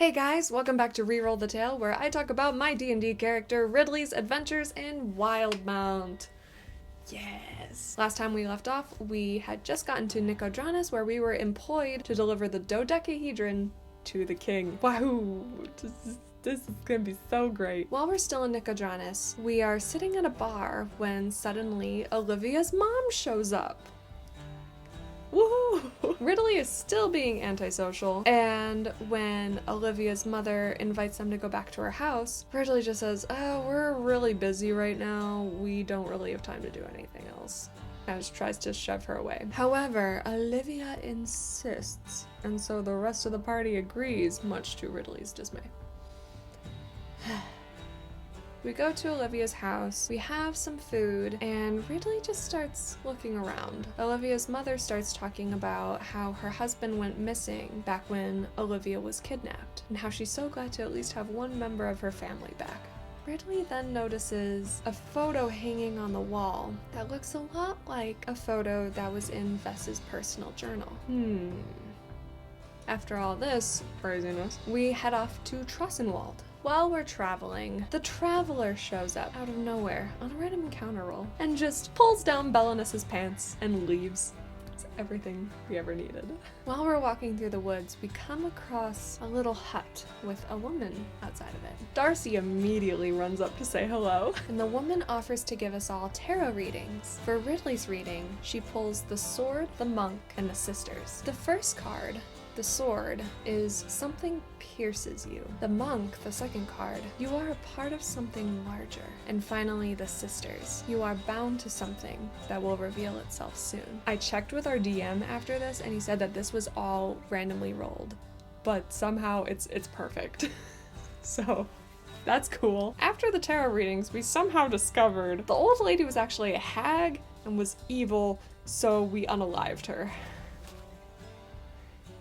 Hey guys, welcome back to Reroll the Tale, where I talk about my D&D character Ridley's adventures in Wildmount. Yes! Last time we left off, we had just gotten to Nicodranus, where we were employed to deliver the dodecahedron to the king. Wahoo! This is gonna be so great. While we're still in Nicodranus, we are sitting at a bar when suddenly Olivia's mom shows up. Woohoo! Ridley is still being antisocial, and when Olivia's mother invites them to go back to her house, Ridley just says, "Oh, we're really busy right now. We don't really have time to do anything else." And just tries to shove her away. However, Olivia insists, and so the rest of the party agrees, much to Ridley's dismay. We go to Olivia's house, we have some food, and Ridley just starts looking around. Olivia's mother starts talking about how her husband went missing back when Olivia was kidnapped, and how she's so glad to at least have one member of her family back. Ridley then notices a photo hanging on the wall that looks a lot like a photo that was in Vess's personal journal. After all this craziness, we head off to Trossenwald. While we're traveling, the Traveler shows up out of nowhere on a random encounter roll and just pulls down Belenus's pants and leaves. It's everything we ever needed. While we're walking through the woods, we come across a little hut with a woman outside of it. Darcy immediately runs up to say hello, and the woman offers to give us all tarot readings. For Ridley's reading, she pulls the Sword, the Monk, and the Sisters. The first card, the Sword, is something pierces you. The Monk, the second card, you are a part of something larger. And finally, the Sisters, you are bound to something that will reveal itself soon. I checked with our DM after this, and he said that this was all randomly rolled, but somehow it's perfect. So that's cool. After the tarot readings, we somehow discovered the old lady was actually a hag and was evil, so we unalived her.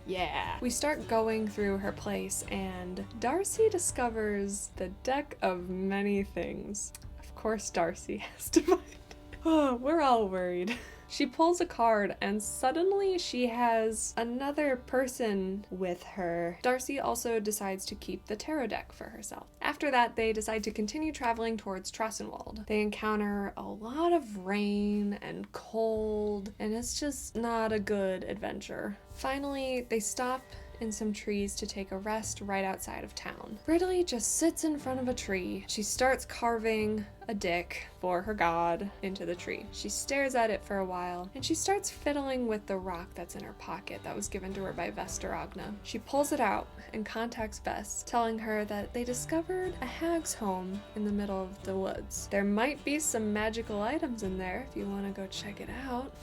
Yeah. We start going through her place, and Darcy discovers the deck of many things. Of course Darcy has to find it. Oh, we're all worried. She pulls a card, and suddenly she has another person with her. Darcy also decides to keep the tarot deck for herself. After that, they decide to continue traveling towards Trossenwald. They encounter a lot of rain and cold, and it's just not a good adventure. Finally, they stop in some trees to take a rest right outside of town. Ridley just sits in front of a tree. She starts carving a dick for her god into the tree. She stares at it for a while, and she starts fiddling with the rock that's in her pocket that was given to her by Vesteragna. She pulls it out and contacts Vess, telling her that they discovered a hag's home in the middle of the woods. There might be some magical items in there if you want to go check it out.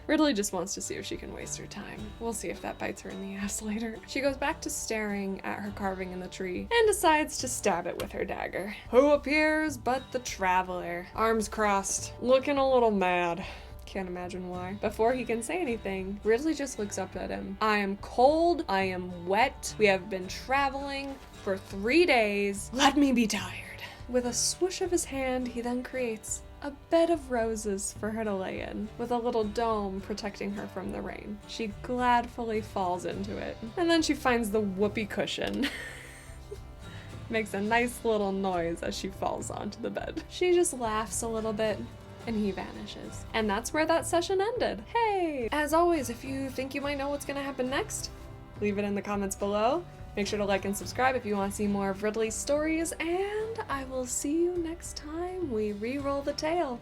Ridley just wants to see if she can waste her time. We'll see if that bites her in the ass later. She goes back to staring at her carving in the tree and decides to stab it with her dagger. Who appears but the Traveler, arms crossed, looking a little mad. Can't imagine why. Before he can say anything, Ridley just looks up at him. I am cold, I am wet, we have been traveling for 3 days. Let me be tired. With a swoosh of his hand, he then creates a bed of roses for her to lay in, with a little dome protecting her from the rain. She gladfully falls into it, and then she finds the whoopee cushion. Makes a nice little noise as she falls onto the bed. She just laughs a little bit, and he vanishes. And that's where that session ended. Hey! As always, if you think you might know what's gonna happen next, leave it in the comments below. Make sure to like and subscribe if you want to see more of Ridley's stories, and I will see you next time we re-roll the tale.